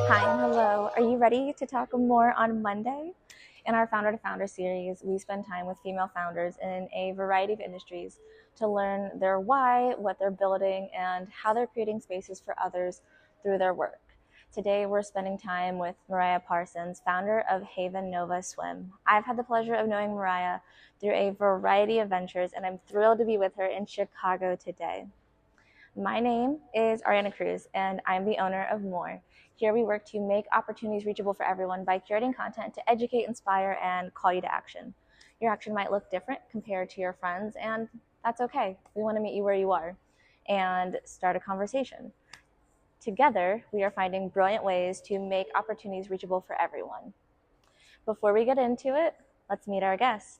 Hi and hello. Are you ready to talk more on Monday? In our Founder to Founder series, we spend time with female founders in a variety of industries to learn their why, what they're building, and how they're creating spaces for others through their work. Today, we're spending time with Mariah Parsons, founder of Haven Nova Swim. I've had the pleasure of knowing Mariah through a variety of ventures, and I'm thrilled to be with her in Chicago today. My name is Ariana Cruz, and I'm the owner of More. Here we work to make opportunities reachable for everyone by curating content to educate, inspire, and call you to action. Your action might look different compared to your friends, and that's okay. We want to meet you where you are and start a conversation. Together, we are finding brilliant ways to make opportunities reachable for everyone. Before we get into it, let's meet our guest.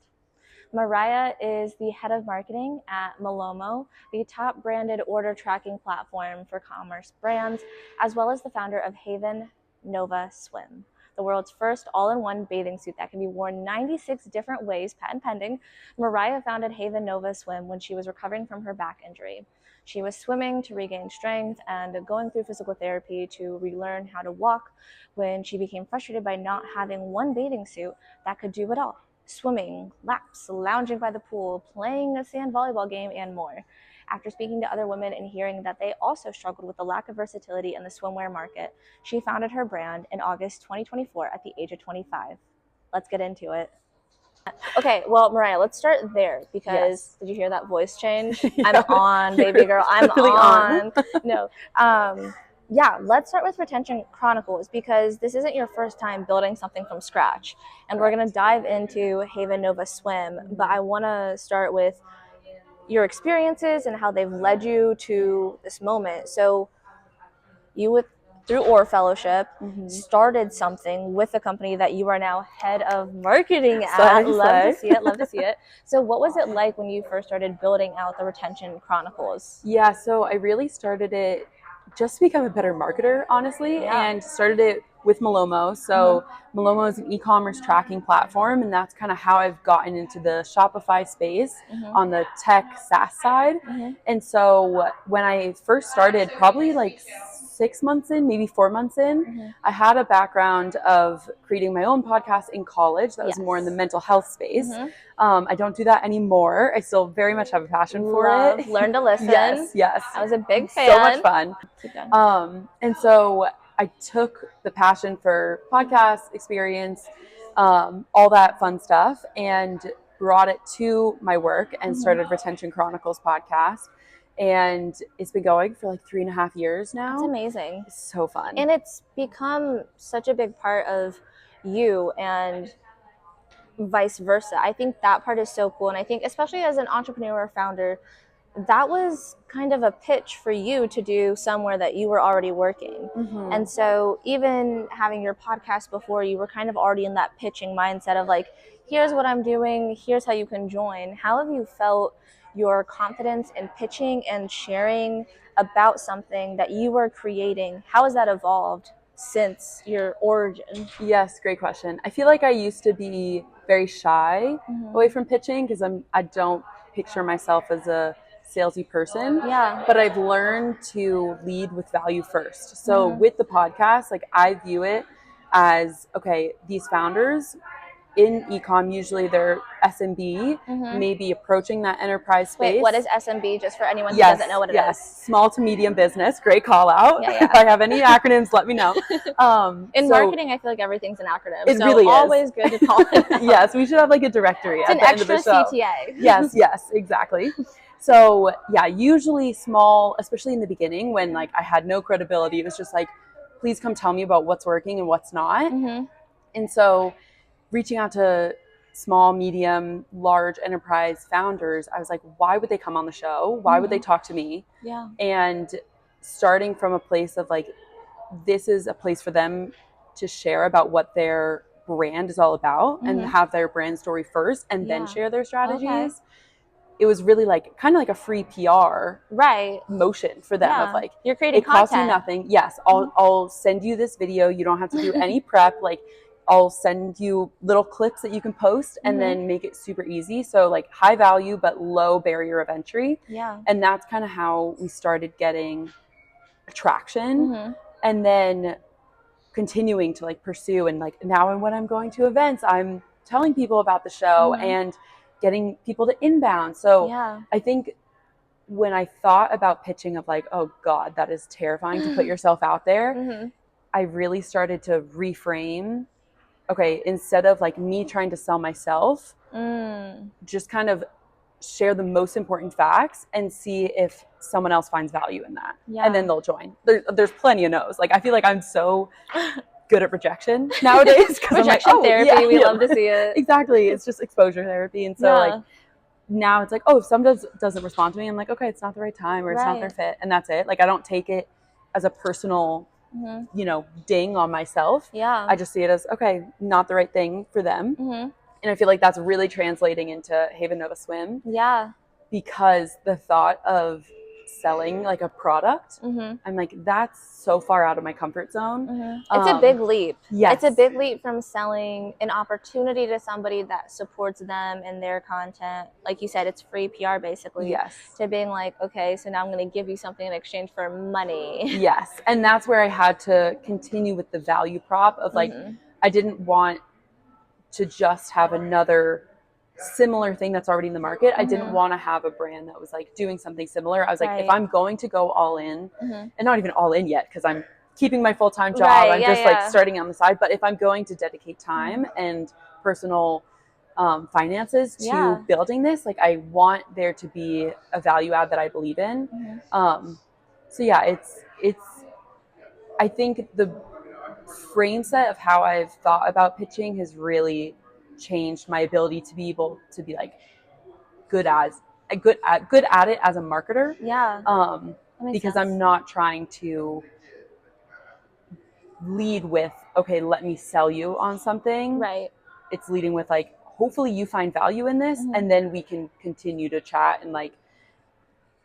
Mariah is the head of marketing at Malomo, the top branded order tracking platform for commerce brands, as well as the founder of Haven Nova Swim, the world's first all-in-one bathing suit that can be worn 96 different ways, patent pending. Mariah founded Haven Nova Swim when she was recovering from her back injury. She was swimming to regain strength and going through physical therapy to relearn how to walk when she became frustrated by not having one bathing suit that could do it all. Swimming, laps, lounging by the pool, playing a sand volleyball game, and more. After speaking to other women and hearing that they also struggled with the lack of versatility in the swimwear market, she founded her brand in August 2024 at the age of 25. Let's get into it. Okay, well, Mariah, let's start there because Did you hear that voice change? Yeah. I'm on, baby girl. I'm really on. No. Yeah, let's start with Retention Chronicles because this isn't your first time building something from scratch. And we're going to dive into Haven Nova Swim, but I want to start with your experiences and how they've led you to this moment. So you, through Orr Fellowship, started something with a company that you are now head of marketing at. Love to see it. So what was it like when you first started building out the Retention Chronicles? Yeah, so I really started it just to become a better marketer, honestly, and started it with Malomo. So Malomo is an e-commerce tracking platform, and that's kind of how I've gotten into the Shopify space on the tech SaaS side. And so when I first started, probably like 6 months in, maybe 4 months in, I had a background of creating my own podcast in college that was more in the mental health space. I don't do that anymore. I still very much have a passion for it. Learn to listen. Yes. I was a big fan. So much fun. And so I took the passion for podcast experience, all that fun stuff, and brought it to my work and started Retention Chronicles podcast. And it's been going for like 3.5 years now. It's amazing. It's so fun. And it's become such a big part of you and vice versa. I think that part is so cool. And I think especially as an entrepreneur or founder, that was kind of a pitch for you to do somewhere that you were already working. And so even having your podcast before, you were kind of already in that pitching mindset of like, here's what I'm doing, here's how you can join. How have you felt your confidence in pitching and sharing about something that you were creating? How has that evolved since your origin? Yes, great question. I feel like I used to be very shy away from pitching because I don't picture myself as a salesy person. But I've learned to lead with value first. So with the podcast, like I view it as, okay, these founders in ecom, usually they're SMB, maybe approaching that enterprise space. Wait, what is SMB, just for anyone who doesn't know what it is? Small to medium business. Great call out. If I have any acronyms, let me know. In marketing, I feel like everything's an acronym. It really is. Always good to call it out. Yes, we should have like a directory at the end of the show. It's an extra CTA. Yes, exactly. So yeah, usually small, especially in the beginning when like I had no credibility, it was just like, please come tell me about what's working and what's not. And so reaching out to small, medium, large enterprise founders, I was like, why would they come on the show? Why would they talk to me? And starting from a place of like, this is a place for them to share about what their brand is all about and have their brand story first and then share their strategies. It was really like kind of like a free PR motion for them of like, you're creating it costs you nothing. Yes, I'll send you this video. You don't have to do any prep. Like, I'll send you little clips that you can post and then make it super easy. So like high value, but low barrier of entry. Yeah. And that's kind of how we started getting traction. And then continuing to like pursue, and like now when I'm going to events, I'm telling people about the show and getting people to inbound. So I think when I thought about pitching of like, oh God, that is terrifying to put yourself out there, I really started to reframe, okay, instead of like me trying to sell myself, just kind of share the most important facts and see if someone else finds value in that. And then they'll join. There's plenty of no's. Like I feel like I'm so good at rejection nowadays. Rejection therapy, we love to see it. Exactly. It's just exposure therapy. And so like now it's like, oh, if someone doesn't respond to me, I'm like, okay, it's not the right time or it's not their fit. And that's it. Like I don't take it as a personal, you know, ding on myself. I just see it as, okay, not the right thing for them. And I feel like that's really translating into Haven Nova Swim. Because the thought of selling like a product, I'm like, that's so far out of my comfort zone. It's a big leap. Yes. It's a big leap from selling an opportunity to somebody that supports them and their content. Like you said, it's free PR basically. To being like, okay, so now I'm going to give you something in exchange for money. And that's where I had to continue with the value prop of like, I didn't want to just have another similar thing that's already in the market. I didn't want to have a brand that was like doing something similar. I was like, if I'm going to go all in, and not even all in yet because I'm keeping my full-time job, I'm just like starting on the side. But if I'm going to dedicate time and personal finances to building this, like I want there to be a value add that I believe in. So yeah, it's I think the frame set of how I've thought about pitching has really changed my ability to be able to be like good at it as a marketer. Because I'm not trying to lead with, okay, let me sell you on something. It's leading with like, hopefully you find value in this, and then we can continue to chat, and like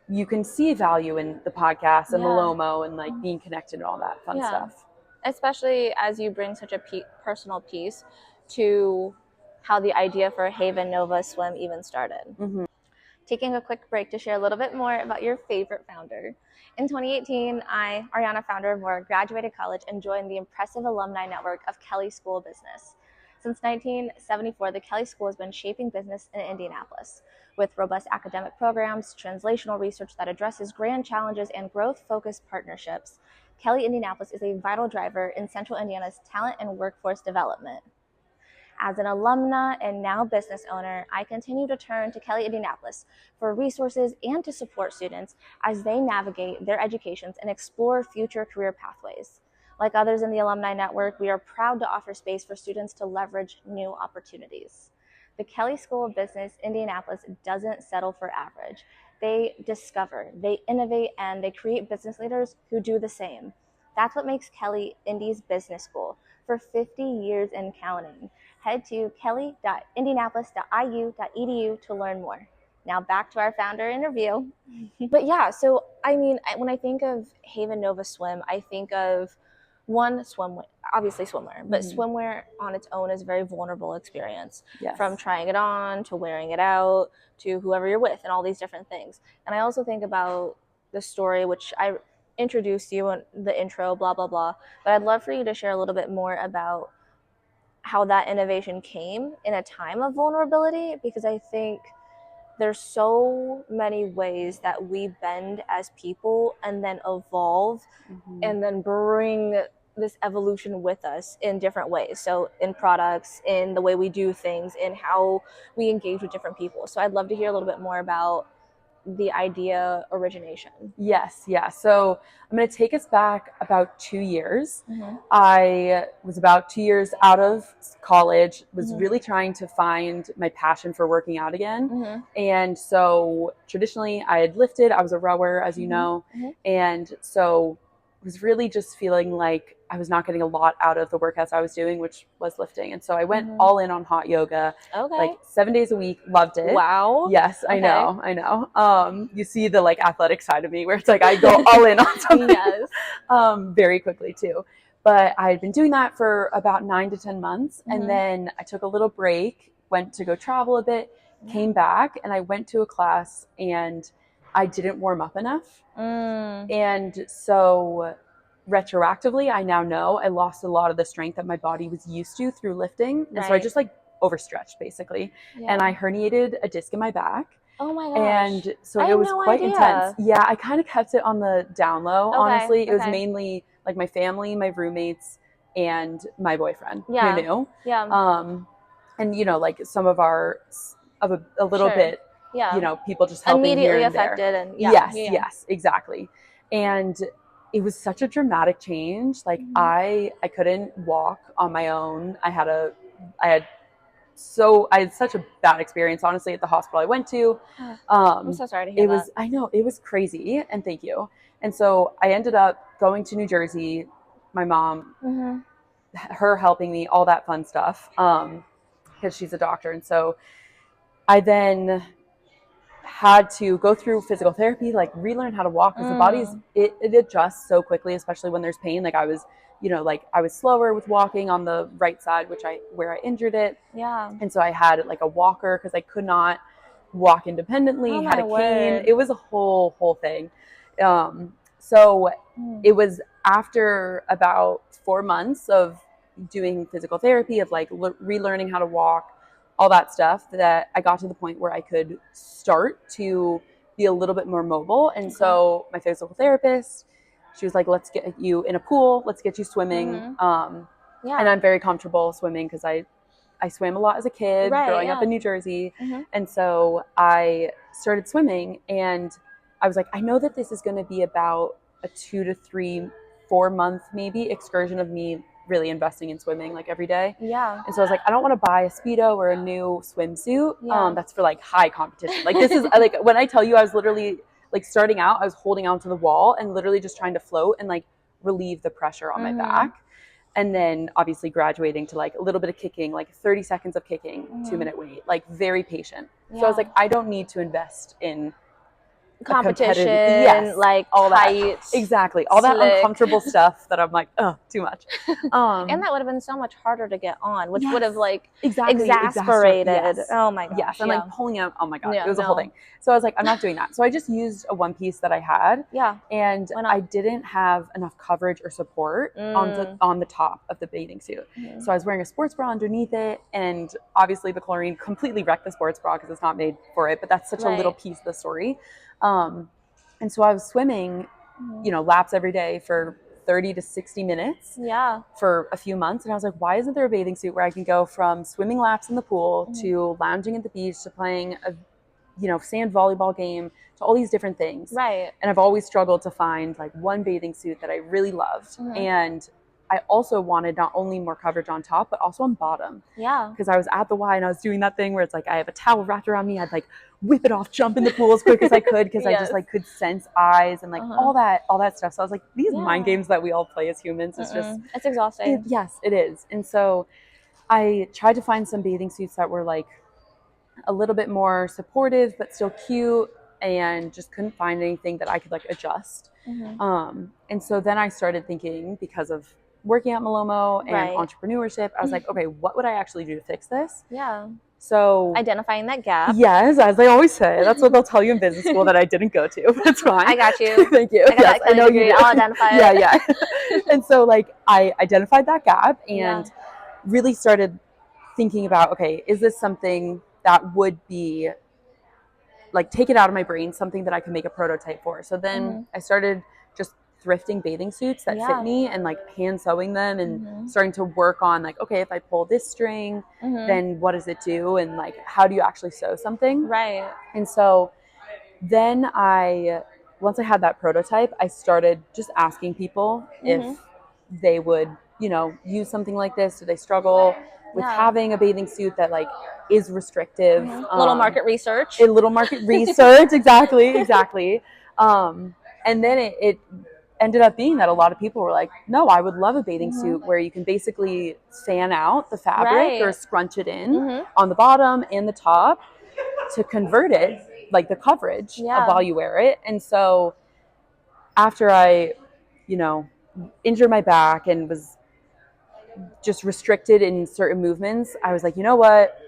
you can see value in the podcast and Malomo and like being connected and all that fun stuff. Especially as you bring such a personal piece to how the idea for Haven Nova Swim even started. Taking a quick break to share a little bit more about your favorite founder. In 2018, I, Ariana, founder of More, graduated college and joined the impressive alumni network of Kelley School of Business. Since 1974, the Kelley School has been shaping business in Indianapolis. With robust academic programs, translational research that addresses grand challenges, and growth-focused partnerships, Kelley Indianapolis is a vital driver in Central Indiana's talent and workforce development. As an alumna and now business owner, I continue to turn to Kelley Indianapolis for resources and to support students as they navigate their educations and explore future career pathways. Like others in the alumni network, we are proud to offer space for students to leverage new opportunities. The Kelley School of Business Indianapolis doesn't settle for average. They discover, they innovate, and they create business leaders who do the same. That's what makes Kelley Indy's business school for 50 years and counting. Head to kelley.indianapolis.iu.edu to learn more. Now back to our founder interview. But yeah, so I mean, when I think of Haven Nova Swim, I think of one, swimwear, obviously swimwear, but swimwear on its own is a very vulnerable experience. From trying it on to wearing it out to whoever you're with and all these different things. And I also think about the story, which I introduced you in the intro, blah, blah, blah. But I'd love for you to share a little bit more about how that innovation came in a time of vulnerability, because I think there's so many ways that we bend as people and then evolve and then bring this evolution with us in different ways. So in products, in the way we do things, in how we engage with different people. So I'd love to hear a little bit more about the idea origination. So I'm going to take us back about 2 years. I was about 2 years out of college, was really trying to find my passion for working out again. And so traditionally I had lifted, I was a rower, as you know. And so was really just feeling like I was not getting a lot out of the workouts I was doing, which was lifting. And so I went all in on hot yoga, like 7 days a week, loved it. Wow. Yes, I know. You see the like athletic side of me where it's like I go all in on something very quickly too. But I had been doing that for about 9 to 10 months. And then I took a little break, went to go travel a bit, came back, and I went to a class and I didn't warm up enough. And so retroactively, I now know I lost a lot of the strength that my body was used to through lifting. And so I just like overstretched basically. And I herniated a disc in my back. Oh my gosh. And so it was quite intense. Yeah, I kind of kept it on the down low, honestly. It was mainly like my family, my roommates, and my boyfriend who knew. And, you know, like some of our, of a little bit, you know, people just helping immediately here and affected. there. And yes, exactly. And it was such a dramatic change. Like I couldn't walk on my own. I had such a bad experience, honestly, at the hospital I went to. I'm so sorry to hear that. I know, it was crazy, and thank you. And so I ended up going to New Jersey, my mom, her helping me, all that fun stuff, because she's a doctor. And so I then had to go through physical therapy, like relearn how to walk, because the body's, it adjusts so quickly, especially when there's pain. Like I was, you know, like I was slower with walking on the right side, where I injured it. And so I had like a walker because I could not walk independently, had a cane. It was a whole thing. So it was after about 4 months of doing physical therapy, of like relearning how to walk, all that stuff, that I got to the point where I could start to be a little bit more mobile. And so my physical therapist, she was like, let's get you in a pool, let's get you swimming. And I'm very comfortable swimming because I swam a lot as a kid growing up in New Jersey. And so I started swimming, and I was like, I know that this is going to be about a 2 to 3, 4 month maybe excursion of me really investing in swimming like every day. And so I was like, I don't want to buy a Speedo or a new swimsuit. That's for like high competition. Like this is like, when I tell you, I was literally like starting out, I was holding onto the wall and literally just trying to float and like relieve the pressure on my back. And then obviously graduating to like a little bit of kicking, like 30 seconds of kicking, 2-minute wait, like very patient. So I was like, I don't need to invest in competition, like all tight, that. Exactly. All that uncomfortable stuff that I'm like, oh, too much. And that would have been so much harder to get on, which would have like exasperated. Oh my gosh. And like pulling out, oh my God, it was a whole thing. So I was like, I'm not doing that. So I just used a one piece that I had. And I didn't have enough coverage or support on the top of the bathing suit. So I was wearing a sports bra underneath it. And obviously the chlorine completely wrecked the sports bra because it's not made for it. But that's such a little piece of the story. And so I was swimming, you know, laps every day for 30 to 60 minutes for a few months. And I was like, why isn't there a bathing suit where I can go from swimming laps in the pool to lounging at the beach to playing a, you know, sand volleyball game to all these different things. And I've always struggled to find like one bathing suit that I really loved. And I also wanted not only more coverage on top, but also on bottom. Because I was at the Y and I was doing that thing where it's like, I have a towel wrapped around me. I'd like whip it off, jump in the pool as quick as I could. Because I just like could sense eyes and like all that stuff. So I was like, these mind games that we all play as humans is just, it's exhausting. Yes, it is. And so I tried to find some bathing suits that were like a little bit more supportive, but still cute, and just couldn't find anything that I could like adjust. And so then I started thinking, because of working at Malomo and entrepreneurship, I was like, okay, what would I actually do to fix this? So identifying that gap. Yes, as I always say, that's what they'll tell you in business school that I didn't go to. That's fine. I got you. Thank you. I know you do. I'll identify it. Yeah. And so like I identified that gap and really started thinking about, okay, is this something that would be like, take it out of my brain, something that I can make a prototype for. So then I started just thrifting bathing suits that fit me and like hand sewing them and starting to work on like, okay, if I pull this string, then what does it do? And like, how do you actually sew something? And so then once I had that prototype, I started just asking people if they would, you know, use something like this. Do they struggle with having a bathing suit that like is restrictive? Little market research. Exactly. And then it ended up being that a lot of people were like, no, I would love a bathing suit where you can basically fan out the fabric or scrunch it in on the bottom and the top to convert it, like the coverage while you wear it. And so after I, you know, injured my back and was just restricted in certain movements, I was like, you know what?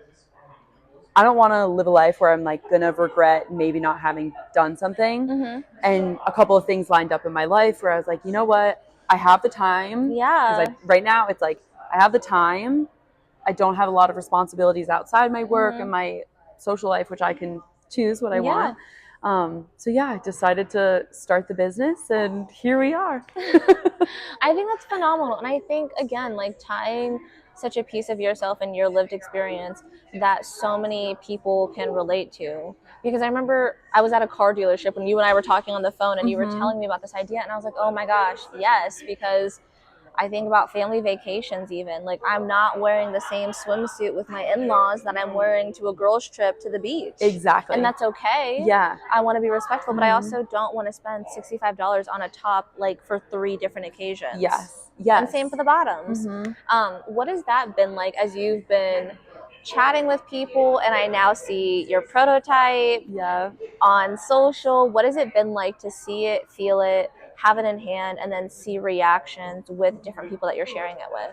I don't want to live a life where I'm like going to regret maybe not having done something. And a couple of things lined up in my life where I was like, you know what? I have the time. Yeah. Because right now it's like, I have the time. I don't have a lot of responsibilities outside my work and my social life, which I can choose what I want. So yeah, I decided to start the business, and here we are. I think that's phenomenal. And I think, again, like tying such a piece of yourself and your lived experience that so many people can relate to. Because I remember I was at a car dealership when you and I were talking on the phone, and you were telling me about this idea, and I was like, oh my gosh, yes, because I think about family vacations even. Like, I'm not wearing the same swimsuit with my in-laws that I'm wearing to a girls' trip to the beach. Exactly. And that's okay. Yeah. I want to be respectful, but I also don't want to spend $65 on a top like for 3 different occasions. Yes. Yes. And same for the bottoms. What has that been like as you've been chatting with people, and I now see your prototype on social? What has it been like to see it, feel it, have it in hand, and then see reactions with different people that you're sharing it with?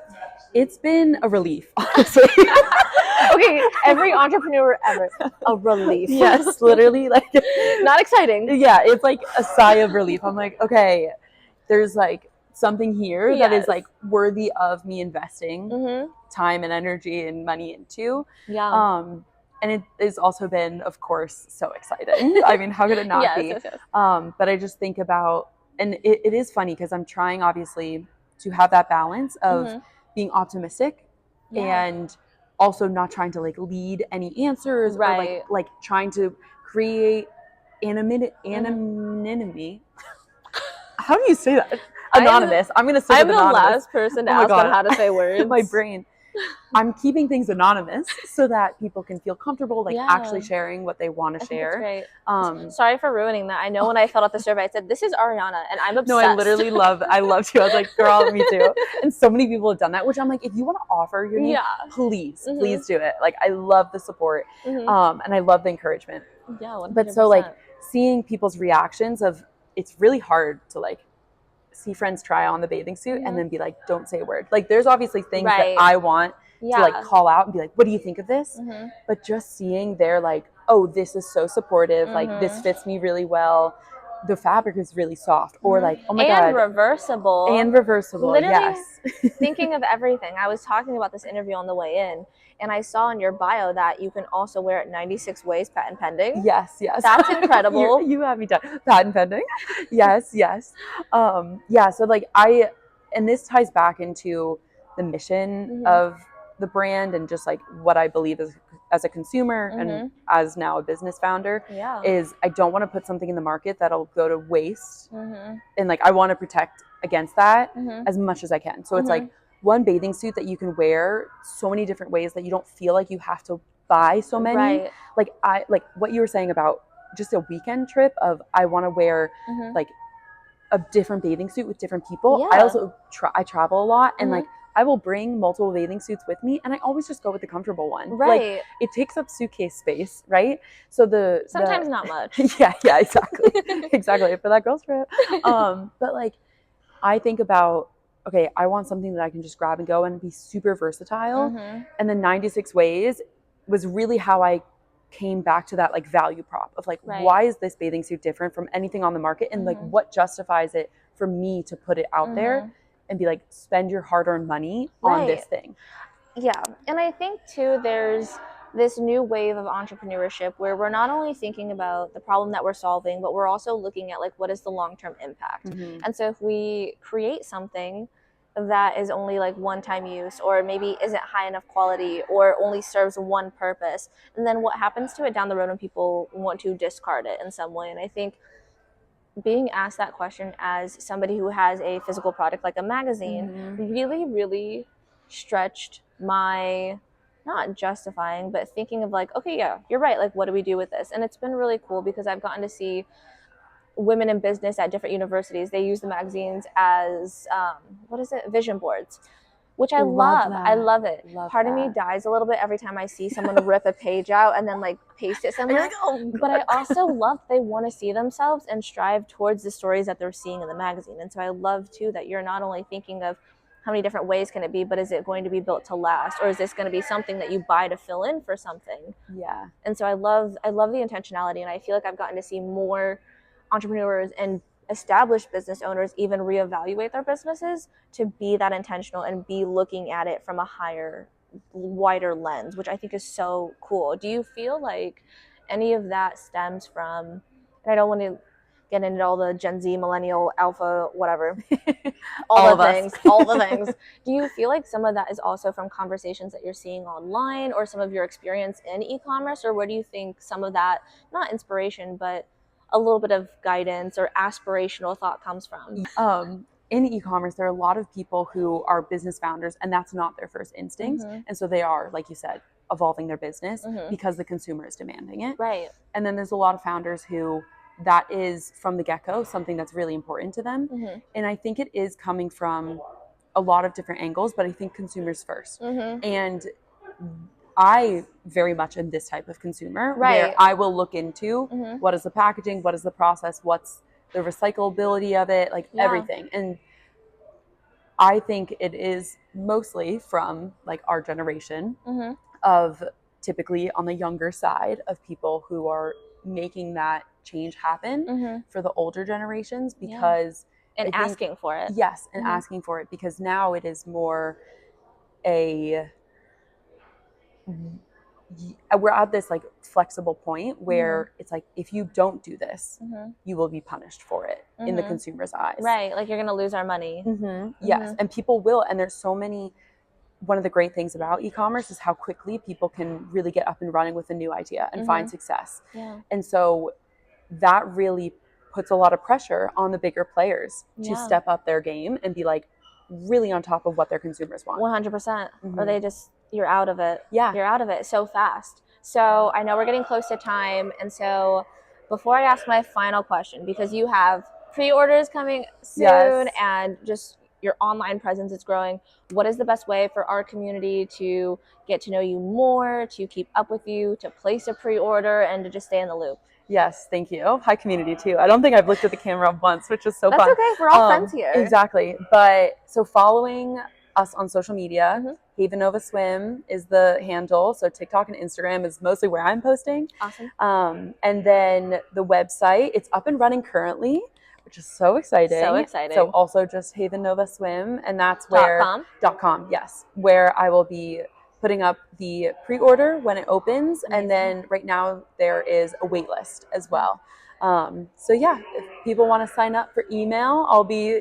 It's been a relief, honestly. Okay, every entrepreneur ever, a relief. Yes, literally, like not exciting. Yeah, it's like a sigh of relief. I'm like, okay, there's like something here that is like worthy of me investing time and energy and money into. And it has also been, of course, so exciting. I mean, how could it not be? But I just think about, and it is funny because I'm trying, obviously, to have that balance of being optimistic and also not trying to like lead any answers or like trying to create anonymity. How do you say that? Anonymous. I'm gonna say anonymous. I'm the last person to ask on how to say words. My brain. I'm keeping things anonymous so that people can feel comfortable, like actually sharing what they want to share. That's great. Sorry for ruining that. I know when I filled out the survey, I said, "This is Ariana," and I'm obsessed. No, I literally I loved you. I was like, girl, me too. And so many people have done that, which I'm like, if you want to offer your name, please do it. Like, I love the support, and I love the encouragement. Yeah, 100%. But so like seeing people's reactions of, it's really hard to like see friends try on the bathing suit and then be like, don't say a word. Like, there's obviously things that I want to like call out and be like, what do you think of this? But just seeing their like, oh, this is so supportive. Like, this fits me really well. The fabric is really soft, or like, oh my God. And reversible. Literally, yes. Thinking of everything. I was talking about this interview on the way in, and I saw in your bio that you can also wear it 96 ways, patent pending. Yes. That's incredible. You have me done. Patent pending. Yes. So like and this ties back into the mission of the brand and just like what I believe as a consumer and as now a business founder is, I don't want to put something in the market that'll go to waste. And like, I want to protect against that as much as I can. So it's like one bathing suit that you can wear so many different ways that you don't feel like you have to buy so many. Like, like what you were saying about just a weekend trip of, I want to wear like a different bathing suit with different people. I also I travel a lot, and like, I will bring multiple bathing suits with me, and I always just go with the comfortable one. Like, it takes up suitcase space, right? So sometimes not much. Yeah, exactly. Exactly, for that girl's trip. But like, I think about, okay, I want something that I can just grab and go and be super versatile. And the 96 ways was really how I came back to that like value prop of like, why is this bathing suit different from anything on the market? And like, what justifies it for me to put it out there and be like, spend your hard-earned money on this thing. Yeah. And I think too, there's this new wave of entrepreneurship where we're not only thinking about the problem that we're solving, but we're also looking at like, what is the long-term impact? And so if we create something that is only like one-time use, or maybe isn't high enough quality, or only serves one purpose, and then what happens to it down the road when people want to discard it in some way? And I think being asked that question as somebody who has a physical product like a magazine really stretched my, not justifying, but thinking of like, okay, yeah, you're right. Like, what do we do with this? And it's been really cool because I've gotten to see women in business at different universities. They use the magazines as, vision boards, which I love. I love it. Part of me dies a little bit every time I see someone rip a page out and then like paste it somewhere. Like, oh, but I also love they want to see themselves and strive towards the stories that they're seeing in the magazine. And so I love too that you're not only thinking of how many different ways can it be, but is it going to be built to last, or is this going to be something that you buy to fill in for something? Yeah. And so I love the intentionality, and I feel like I've gotten to see more entrepreneurs and established business owners even reevaluate their businesses to be that intentional and be looking at it from a higher, wider lens, which I think is so cool. Do you feel like any of that stems from, and I don't want to get into all the Gen Z, millennial, alpha, whatever, all the things. Do you feel like some of that is also from conversations that you're seeing online, or some of your experience in e-commerce, or where do you think some of that, not inspiration, but a little bit of guidance or aspirational thought comes from? In e-commerce, there are a lot of people who are business founders, and that's not their first instinct. And so they are, like you said, evolving their business because the consumer is demanding it. Right. And then there's a lot of founders who that is from the get-go something that's really important to them. And I think it is coming from a lot of different angles, but I think consumers first. And I very much am this type of consumer, where I will look into what is the packaging, what is the process, what's the recyclability of it, like everything. And I think it is mostly from like our generation of typically on the younger side of people who are making that change happen for the older generations, because and asking for it. Yes, and asking for it, because now it is more we're at this like flexible point where it's like, if you don't do this, you will be punished for it in the consumer's eyes. Right, like you're gonna lose our money. Yes, and people will, and there's so many. One of the great things about e-commerce is how quickly people can really get up and running with a new idea and find success. And so that really puts a lot of pressure on the bigger players to step up their game and be like really on top of what their consumers want. 100%. Or they just, you're out of it. Yeah. You're out of it so fast. So I know we're getting close to time. And so before I ask my final question, because you have pre-orders coming soon and just your online presence is growing, what is the best way for our community to get to know you more, to keep up with you, to place a pre-order, and to just stay in the loop? Yes, thank you. Hi, community, too. I don't think I've looked at the camera once, which is so fun. That's okay. We're all friends here. Exactly. But so following us on social media, Haven Nova Swim is the handle. So TikTok and Instagram is mostly where I'm posting. Awesome. And then the website, it's up and running currently, which is so exciting. So exciting. So also just Haven Nova Swim, and that's where .com, yes, where I will be putting up the pre-order when it opens. And then right now there is a wait list as well. So yeah, if people want to sign up for email, I'll be,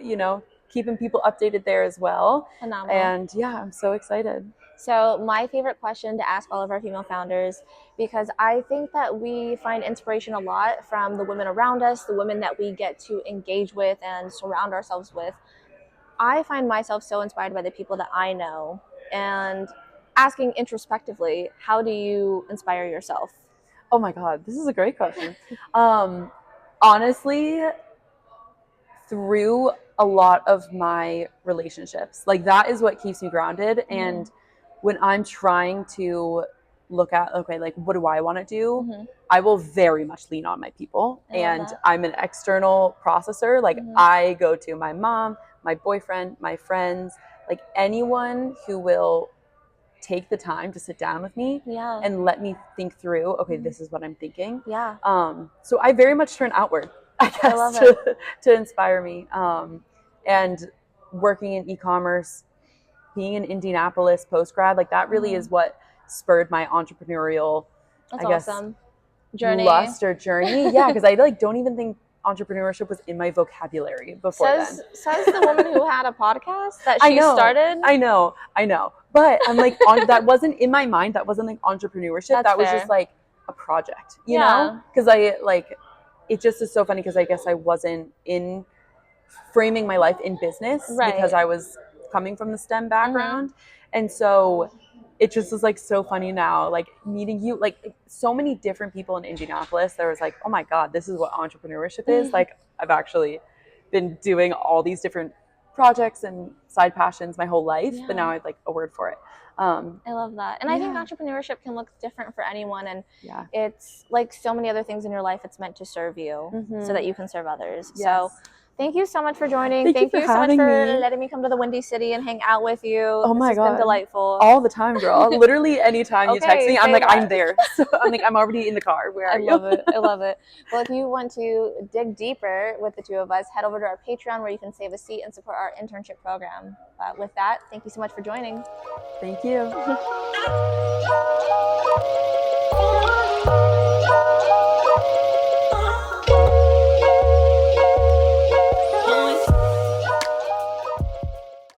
keeping people updated there as well. Phenomenal. And yeah, I'm so excited. So my favorite question to ask all of our female founders, because I think that we find inspiration a lot from the women around us, the women that we get to engage with and surround ourselves with. I find myself so inspired by the people that I know, and asking introspectively, how do you inspire yourself? Oh my God, this is a great question. Honestly, through a lot of my relationships, like that is what keeps me grounded. And when I'm trying to look at, okay, like what do I want to do? I will very much lean on my people. And I'm an external processor. Like I go to my mom, my boyfriend, my friends, like anyone who will take the time to sit down with me and let me think through, okay, this is what I'm thinking. So I very much turn outward, I guess, to inspire me. And working in e-commerce, being in Indianapolis post-grad, like that really is what spurred my entrepreneurial, journey. Lust or journey. Yeah, because I don't even think entrepreneurship was in my vocabulary before then. Says the woman who had a podcast that she started. I know. But I'm like, that wasn't in my mind. That wasn't like entrepreneurship. That was just like a project, you know? Because it just is so funny because I guess I wasn't in framing my life in business because I was coming from the STEM background. And so it just is like so funny now, like meeting you, like so many different people in Indianapolis. There was like, oh my God, this is what entrepreneurship is. Like I've actually been doing all these different projects and side passions my whole life, but now I have like a word for it. I love that. And I think entrepreneurship can look different for anyone. And it's like so many other things in your life, it's meant to serve you so that you can serve others. So Thank you so much for joining. Thank you for so much having for me. letting me come to the Windy City and hang out with you. Oh my This has been God. delightful. All the time, girl. Literally anytime you text Okay, me, I'm say like, I'm less. there. So I'm like, I'm already in the car. Where I are you? love it. I love it. Well, if you want to dig deeper with the two of us, head over to our Patreon where you can save a seat and support our internship program. But with that, thank you so much for joining. Thank you.